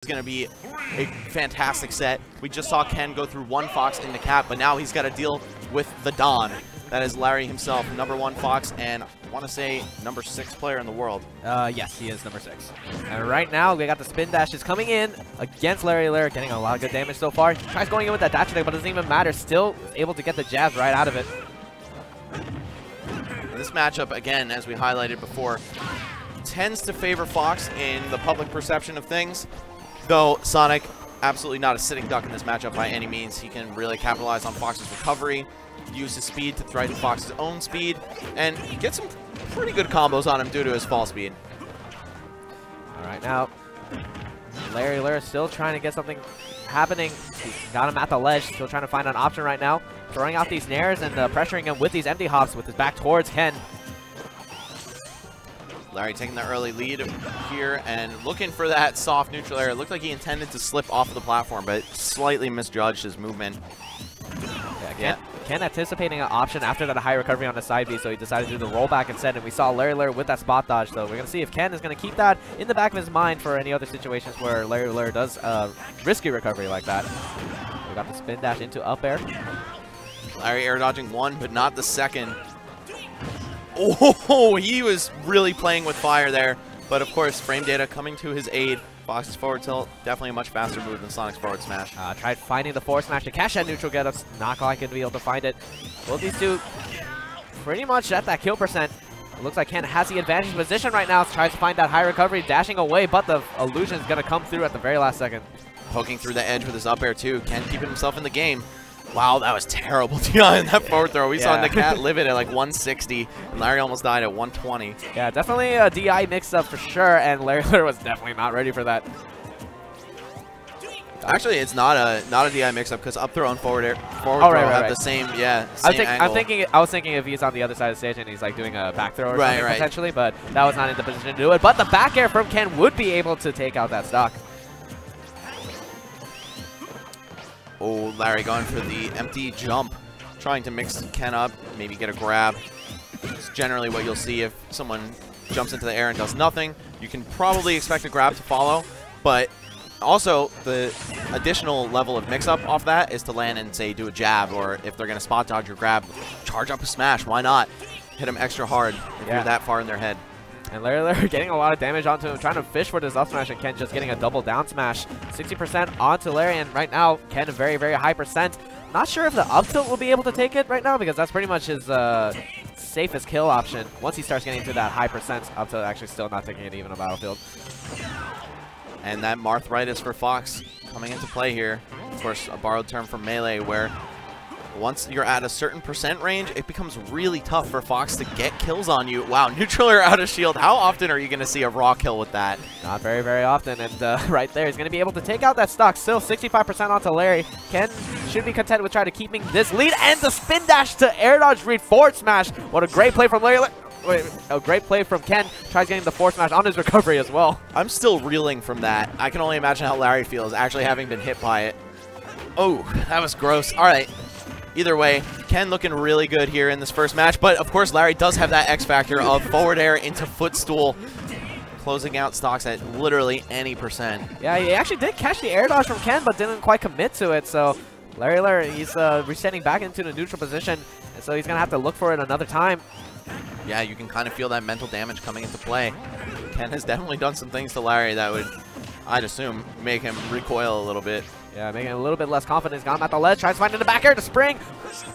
is going to be a fantastic set. We just saw Ken go through one Fox in the cap, but now he's got to deal with the Don. That is Larry himself, #1 Fox, and I want to say #6 player in the world. Yes, he is #6. And right now, we got the spin dashes coming in against Larry Lurr, getting a lot of good damage so far. Tries going in with that dash attack, but it doesn't even matter. Still able to get the jabs right out of it. This matchup, again, as we highlighted before, tends to favor Fox in the public perception of things, though Sonic, absolutely not a sitting duck in this matchup by any means. He can really capitalize on Fox's recovery, use his speed to threaten Fox's own speed, and get some pretty good combos on him due to his fall speed. All right, now, Larry Lurr is still trying to get something happening. He's got him at the ledge, still trying to find an option right now. Throwing out these nairs and pressuring him with these empty hops with his back towards Ken. Larry taking the early lead here and looking for that soft neutral air. It looked like he intended to slip off of the platform, but slightly misjudged his movement. Yeah, Ken anticipating an option after that high recovery on the side B, so he decided to do the rollback instead, and we saw Larry Lurr with that spot dodge. So we're going to see if Ken is going to keep that in the back of his mind for any other situations where Larry Lurr does risky recovery like that. We got the spin dash into up air. Larry air dodging one, but not the second. Oh, he was really playing with fire there. But of course, frame data coming to his aid. Fox's forward tilt, definitely a much faster move than Sonic's forward smash. Tried finding the forward smash to catch that neutral get-ups. Not quite going to be able to find it. Both these two pretty much at that kill percent. It looks like Ken has the advantage position right now. Tries to find that high recovery, dashing away, but the illusion is going to come through at the very last second. Poking through the edge with his up air too. Ken keeping himself in the game. Wow, that was terrible DI in that forward throw. We saw the cat live it at like 160, and Larry almost died at 120. Yeah, definitely a DI mix-up for sure, and Larry Lurr was definitely not ready for that. Actually, it's not a DI mix-up because up throw and forward throw have the same angle. I was thinking if he's on the other side of the stage and he's like doing a back throw or something potentially, but that was not in the position to do it. But the back air from Ken would be able to take out that stock. Oh, Larry going for the empty jump, trying to mix Ken up, maybe get a grab. It's generally what you'll see if someone jumps into the air and does nothing. You can probably expect a grab to follow, but also the additional level of mix-up off that is to land and, say, do a jab, or if they're going to spot dodge your grab, charge up a smash. Why not? Hit them extra hard if you're that far in their head. And Larry Lurr getting a lot of damage onto him, trying to fish for this up smash, and Ken just getting a double down smash. 60% onto Larry, and right now, Ken a very, very high percent. Not sure if the up tilt will be able to take it right now, because that's pretty much his safest kill option. Once he starts getting to that high percent, up tilt actually still not taking it even on Battlefield. And that Marthritis for Fox coming into play here. Of course, a borrowed term from Melee, where once you're at a certain percent range, it becomes really tough for Fox to get kills on you. Wow, neutral air out of shield. How often are you going to see a raw kill with that? Not very, very often. And right there, he's going to be able to take out that stock. Still 65% onto Larry. Ken should be content with trying to keeping this lead. And the spin dash to air dodge read forward smash. What a great play from Larry. Wait, a great play from Ken. Tries getting the forward smash on his recovery as well. I'm still reeling from that. I can only imagine how Larry feels actually having been hit by it. Oh, that was gross. All right. Either way, Ken looking really good here in this first match, but of course Larry does have that X factor of forward air into footstool, closing out stocks at literally any percent. Yeah, he actually did catch the air dodge from Ken, but didn't quite commit to it, so Larry Lurr, he's resetting back into the neutral position, and so he's going to have to look for it another time. Yeah, you can kind of feel that mental damage coming into play. Ken has definitely done some things to Larry that would, I'd assume, make him recoil a little bit. Yeah, making it a little bit less confident. He's got him at the ledge, tries to find in the back air to spring.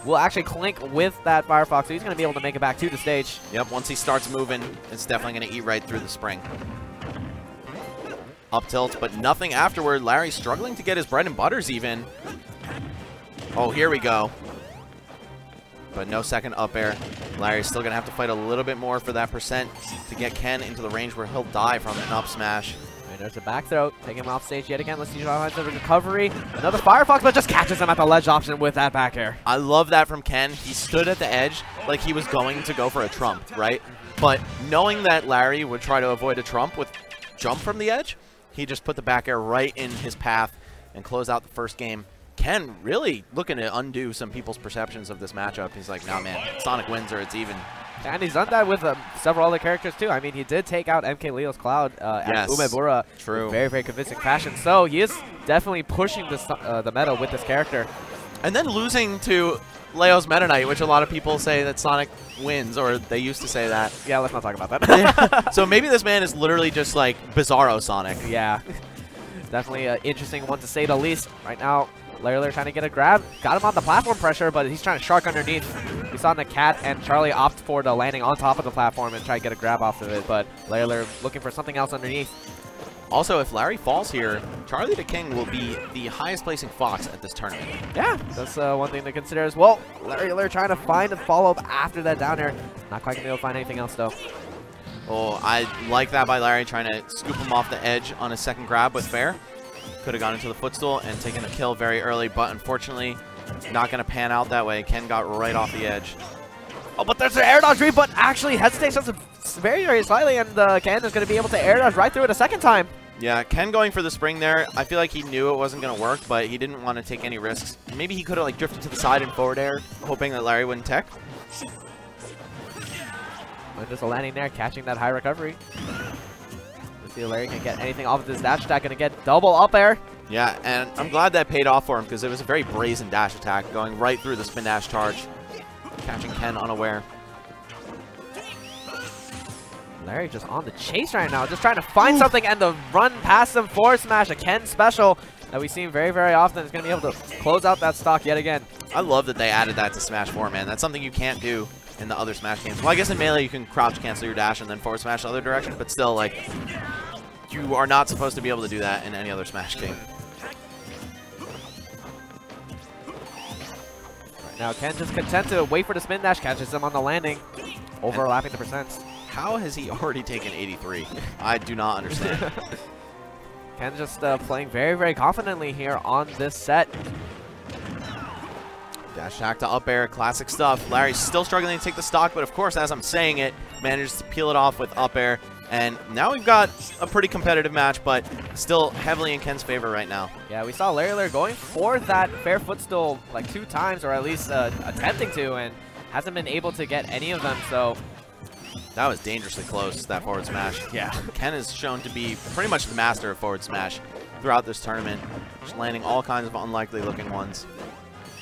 Will actually clink with that Firefox, so he's going to be able to make it back to the stage. Yep, once he starts moving, it's definitely going to eat right through the spring. Up tilt, but nothing afterward. Larry struggling to get his bread and butters even. Oh, here we go. But no second up air. Larry's still going to have to fight a little bit more for that percent to get Ken into the range where he'll die from an up smash. And there's a back throw, taking him off stage yet again. Let's see how the recovery. Another Firefox, but just catches him at the ledge option with that back air. I love that from Ken. He stood at the edge like he was going to go for a trump, right? But knowing that Larry would try to avoid a trump with jump from the edge, he just put the back air right in his path and close out the first game. Ken really looking to undo some people's perceptions of this matchup. He's like, nah, man, Sonic wins or it's even. And he's done that with several other characters too. I mean, he did take out MK Leo's Cloud at Umebura in very, very convincing fashion. So he is definitely pushing this, the meta with this character. And then losing to Leo's Meta Knight, which a lot of people say that Sonic wins, or they used to say that. Yeah, let's not talk about that. So maybe this man is literally just like Bizarro Sonic. Yeah. Definitely an interesting one to say the least. Right now, Lurr trying to get a grab. Got him on the platform pressure, but he's trying to shark underneath. We saw Nakat and Charlie opt for the landing on top of the platform and try to get a grab off of it, but Lurr looking for something else underneath. Also, if Larry falls here, Charlie the King will be the highest placing Fox at this tournament. Yeah, that's one thing to consider as well. Lurr trying to find a follow-up after that down air. Not quite going to be able to find anything else, though. Oh, I like that by Larry, trying to scoop him off the edge on his second grab with fair. Could have gone into the footstool and taken a kill very early, but unfortunately, not going to pan out that way. Ken got right off the edge. Oh, but there's an air dodge read, but actually hesitates just very, very slightly, and Ken is going to be able to air dodge right through it a second time. Yeah, Ken going for the spring there. I feel like he knew it wasn't going to work, but he didn't want to take any risks. Maybe he could have like drifted to the side and forward air, hoping that Larry wouldn't tech. And just a landing there, catching that high recovery. Let's see if Larry can get anything off of this dash attack. Going to get double up air. Yeah, and I'm glad that paid off for him because it was a very brazen dash attack, going right through the spin dash charge, catching Ken unaware. Larry just on the chase right now, just trying to find something, and the run past him forward smash, a Ken special that we see very, very often, is going to be able to close out that stock yet again. I love that they added that to Smash 4, man. That's something you can't do in the other Smash games. Well, I guess in Melee you can crouch cancel your dash and then forward smash the other direction, but still, like, you are not supposed to be able to do that in any other Smash game. Right now, Ken just content to wait for the spin dash, catches him on the landing, overlapping the percents. How has he already taken 83? I do not understand. Ken just playing very, very confidently here on this set. Dash attack to up air, classic stuff. Larry's still struggling to take the stock, but of course, as I'm saying it, manages to peel it off with up air. And now we've got a pretty competitive match, but still heavily in Ken's favor right now. Yeah, we saw Lurr going for that fair footstool like 2 times, or at least attempting to, and hasn't been able to get any of them, so... That was dangerously close, that forward smash. Yeah. Ken is shown to be pretty much the master of forward smash throughout this tournament, just landing all kinds of unlikely looking ones.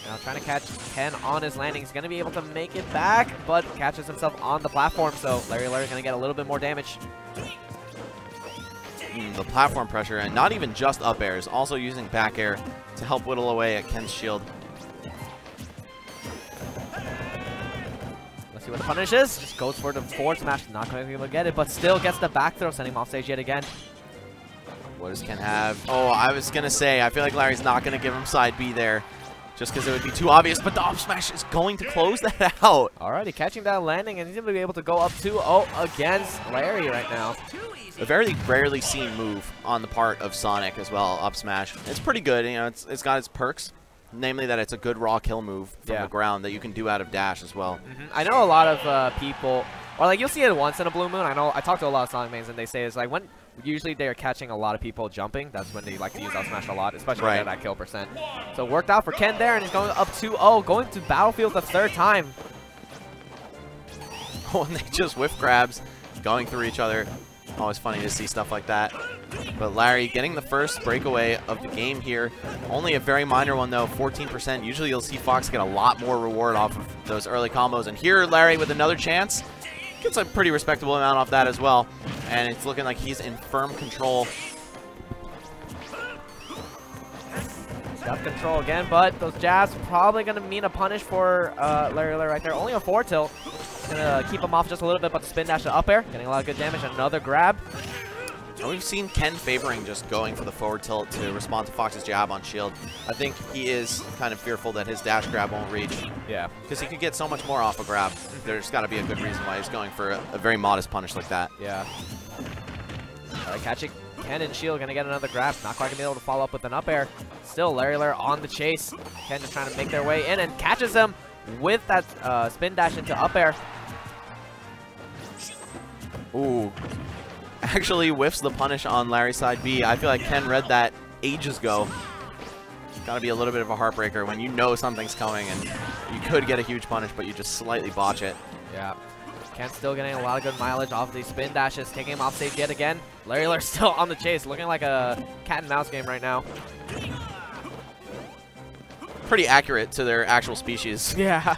Now trying to catch Ken on his landing. He's going to be able to make it back, but catches himself on the platform, so Lurr is going to get a little bit more damage. The platform pressure, and not even just up airs, also using back air to help whittle away at Ken's shield. Let's see what the punish is. Just goes for the forward smash. Not going to be able to get it, but still gets the back throw, sending him off stage yet again. What does Ken have? Oh, I was going to say, I feel like Larry's not going to give him side B there, just because it would be too obvious, but the up smash is going to close that out. Alrighty, catching that landing, and he's going to be able to go up 2-0 against Larry right now. A very rarely seen move on the part of Sonic as well, up smash. It's pretty good, you know, it's got its perks, namely that it's a good raw kill move from the ground that you can do out of dash as well. I know a lot of people, or like you'll see it once in a blue moon. I talk to a lot of Sonic mains, and they say it's like when usually they're catching a lot of people jumping. That's when they like to use up smash a lot, especially when they have that kill percent. So it worked out for Ken there, and he's going up 2-0, going to Battlefield the 3rd time. Oh, and they just whiff grabs, going through each other. Always funny to see stuff like that. But Larry getting the first breakaway of the game here. Only a very minor one though, 14%. Usually you'll see Fox get a lot more reward off of those early combos. And here Larry with another chance. Gets a pretty respectable amount off that as well. And it's looking like he's in firm control. Got control again, but those jabs probably going to mean a punish for Lurr right there. Only a 4 tilt. Gonna keep him off just a little bit, but the spin dash to up air, getting a lot of good damage. Another grab. And we've seen Ken favoring just going for the forward tilt to respond to Fox's jab on shield. I think he is kind of fearful that his dash grab won't reach. Yeah. Because he could get so much more off a grab. There's got to be a good reason why he's going for a very modest punish like that. Yeah. All right, catching Ken and shield, gonna get another grab. Not quite gonna be able to follow up with an up air. Still Lurr on the chase. Ken just trying to make their way in and catches him with that spin dash into up air. Ooh. Actually whiffs the punish on Larry's side B. I feel like Ken read that ages ago. Gotta be a little bit of a heartbreaker when you know something's coming and you could get a huge punish, but you just slightly botch it. Yeah. Ken still getting a lot of good mileage off of these spin dashes, taking him off stage yet again. Lurr still on the chase, looking like a cat and mouse game right now. Pretty accurate to their actual species. Yeah.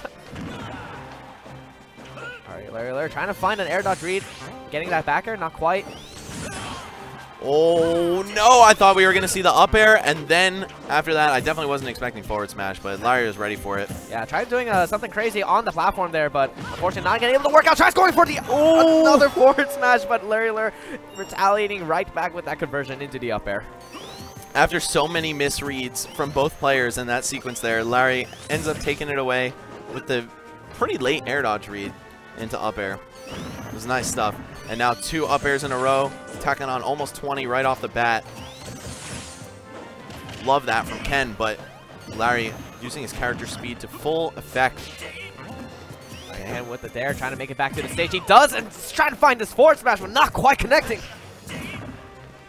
Alright, Lurr trying to find an air dodge read. Getting that backer, not quite. Oh, no, I thought we were going to see the up air, and then after that, I definitely wasn't expecting forward smash, but Larry was ready for it. Yeah, tried doing something crazy on the platform there, but unfortunately not getting able to work out. Tries going for the another forward smash, but Lurr retaliating right back with that conversion into the up air. After so many misreads from both players in that sequence there, Larry ends up taking it away with the pretty late air dodge read into up air. It was nice stuff. And now 2 up airs in a row, tacking on almost 20 right off the bat. Love that from Ken, but Larry using his character speed to full effect. And with the dare, trying to make it back to the stage. He does, and he's trying to find this forward smash, but not quite connecting.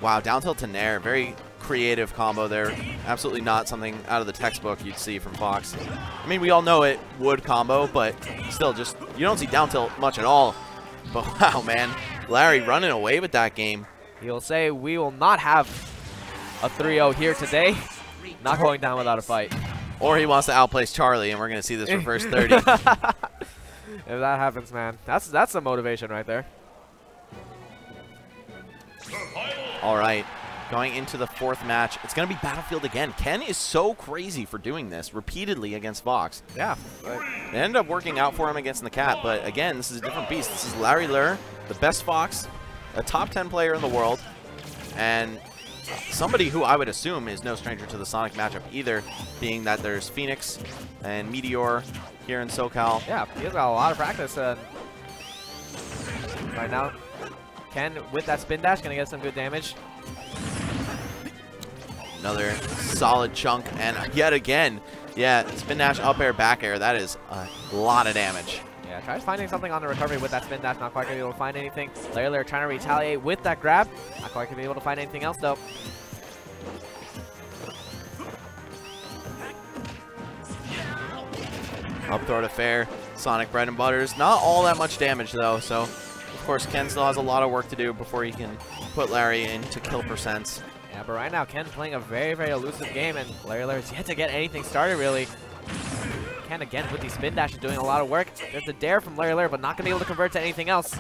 Wow, down tilt to nair. Very creative combo there. Absolutely not something out of the textbook you'd see from Fox. I mean, we all know it would combo, but still, just you don't see down tilt much at all. But wow, man, Larry running away with that game. He'll say we will not have a 3-0 here today. Not going down without a fight. Or he wants to outplace Charlie, and we're going to see this reverse 30. If that happens, man, that's the motivation right there. All right, going into the 4th match, it's going to be Battlefield again. Ken is so crazy for doing this repeatedly against Fox. Yeah. It ended up working out for him against the Cat, but again, this is a different beast. This is Larry Lurr, the best Fox, a top 10 player in the world, and somebody who I would assume is no stranger to the Sonic matchup either, being that there's Phoenix and Meteor here in SoCal. Yeah, he's got a lot of practice. Right now, Ken with that spin dash gonna get some good damage. Another solid chunk, and yet again, yeah, spin dash, up air, back air. That is a lot of damage. Yeah, tries finding something on the recovery with that spin dash. Not quite gonna be able to find anything. Lurr trying to retaliate with that grab. Not quite gonna be able to find anything else though. Up throw to fair. Sonic bread and butters. Not all that much damage though, so of course Ken still has a lot of work to do before he can put Larry into kill percents. Yeah, but right now Ken's playing a very, very elusive game, and Lurr is yet to get anything started really. Ken again with these spin dashes doing a lot of work. There's a dare from Lurr, but not gonna be able to convert to anything else.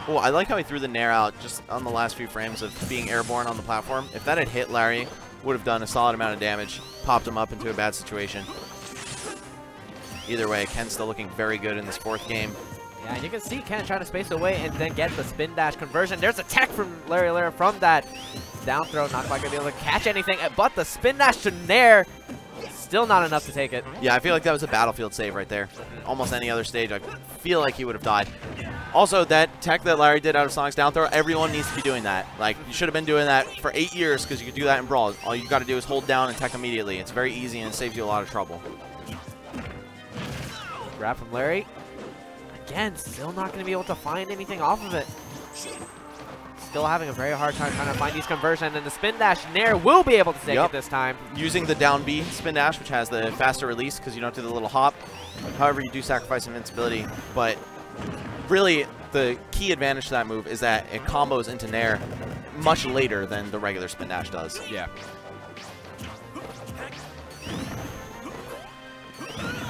Oh, I like how he threw the nair out just on the last few frames of being airborne on the platform. If that had hit Larry, would have done a solid amount of damage, popped him up into a bad situation. Either way, Ken's still looking very good in this 4th game. Yeah, and you can see Ken trying to space away and then get the spin dash conversion. There's a tech from Lurr from that down throw. Not quite going to be able to catch anything, but the spin dash to nair, still not enough to take it. Yeah, I feel like that was a Battlefield save right there. Almost any other stage, I feel like he would have died. Also, that tech that Larry did out of Sonic's down throw, everyone needs to be doing that. Like, you should have been doing that for 8 years because you could do that in Brawl. All you got to do is hold down and tech immediately. It's very easy and it saves you a lot of trouble. Grab from Larry. Again, still not going to be able to find anything off of it. Still having a very hard time trying to find these conversions, and the spin dash nair will be able to take it this time. Using the down B spin dash, which has the faster release because you don't do the little hop. However, you do sacrifice invincibility, but really the key advantage to that move is that it combos into nair much later than the regular spin dash does. Yeah.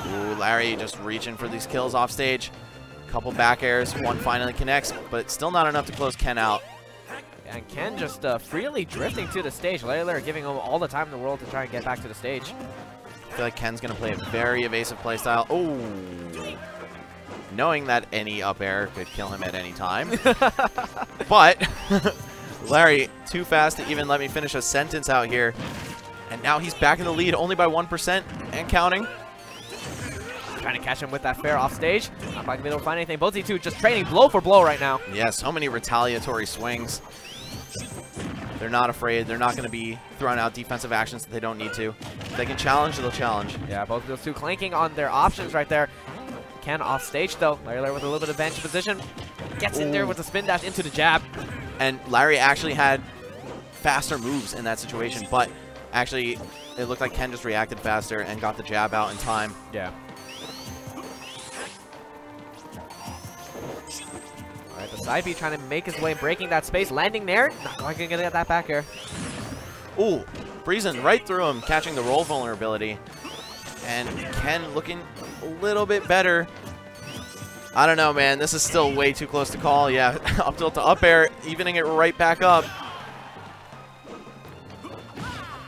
Ooh, Larry just reaching for these kills off stage. Couple back airs, one finally connects, but still not enough to close Ken out. And Ken just freely drifting to the stage. Lurr giving him all the time in the world to try and get back to the stage. I feel like Ken's going to play a very evasive playstyle. Oh, knowing that any up air could kill him at any time. But Larry, too fast to even let me finish a sentence out here. And now he's back in the lead only by 1% and counting. Trying to catch him with that fair off stage. Not quite going to be able to find anything. Both these two just trading blow for blow right now. Yeah, so many retaliatory swings. They're not afraid. They're not going to be throwing out defensive actions that they don't need to. If they can challenge, they'll challenge. Yeah, both of those two clanking on their options right there. Ken off stage though. Lurr with a little bit of advantage position. Gets in there with the spin dash into the jab. And Larry actually had faster moves in that situation, but actually it looked like Ken just reacted faster and got the jab out in time. Yeah. Side B trying to make his way, breaking that space, landing there. Not quite going to get that back air. Ooh, breezing right through him, catching the roll vulnerability. And Ken looking a little bit better. I don't know, man. This is still way too close to call. Yeah, up tilt to up air, evening it right back up.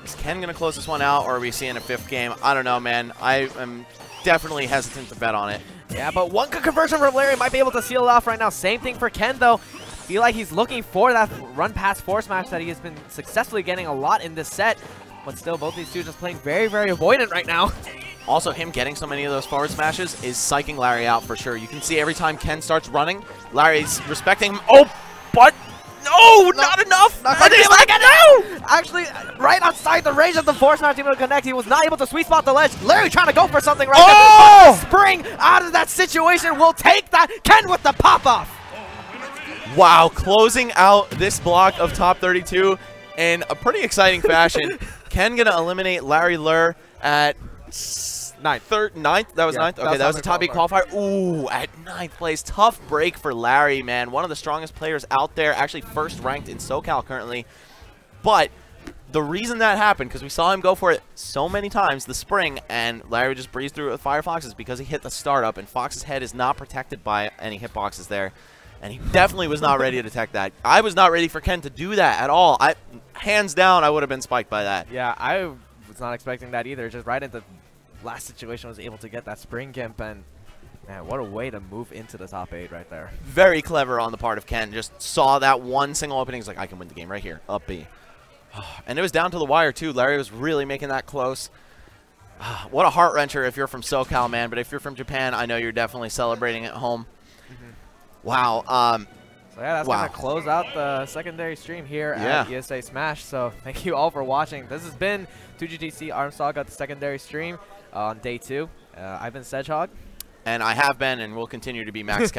Is Ken going to close this one out, or are we seeing a fifth game? I don't know, man. I am definitely hesitant to bet on it. Yeah, but one good conversion from Larry might be able to seal it off right now. Same thing for Ken, though. I feel like he's looking for that run past force smash that he has been successfully getting a lot in this set. But still, both these two just playing very, very avoidant right now. Also, him getting so many of those forward smashes is psyching Larry out for sure. You can see every time Ken starts running, Larry's respecting him. Oh, but no, not enough. And he's like, no! Actually, right outside the range of the force smash able to connect, he was not able to sweet spot the ledge. Larry trying to go for something right there. But Spring out of that situation will take that. Ken with the pop-off. Wow, closing out this block of top 32 in a pretty exciting fashion. Ken gonna eliminate Larry Lurr at ninth. That was ninth? Okay, that was a top 8 qualifier. Ooh, at 9th place. Tough break for Larry, man. One of the strongest players out there. Actually first ranked in SoCal currently. But the reason that happened, because we saw him go for it so many times the spring, and Larry just breezed through it with Firefox, is because he hit the startup, and Fox's head is not protected by any hitboxes there. And he definitely was not ready to detect that. I was not ready for Ken to do that at all. Hands down, I would have been spiked by that. Yeah, I was not expecting that either. Just right at the last situation, was able to get that spring gimp, and man, what a way to move into the top 8 right there. Very clever on the part of Ken. Just saw that one single opening. He's like, I can win the game right here. Up B. And it was down to the wire, too. Larry was really making that close. What a heart-wrencher if you're from SoCal, man. But if you're from Japan, I know you're definitely celebrating at home. Wow. So yeah, that's going to close out the secondary stream here at ESA Smash. So thank you all for watching. This has been 2GTC Arm Saga, the secondary stream on day 2. I've been Sedgehog. And I have been and will continue to be Max Cat.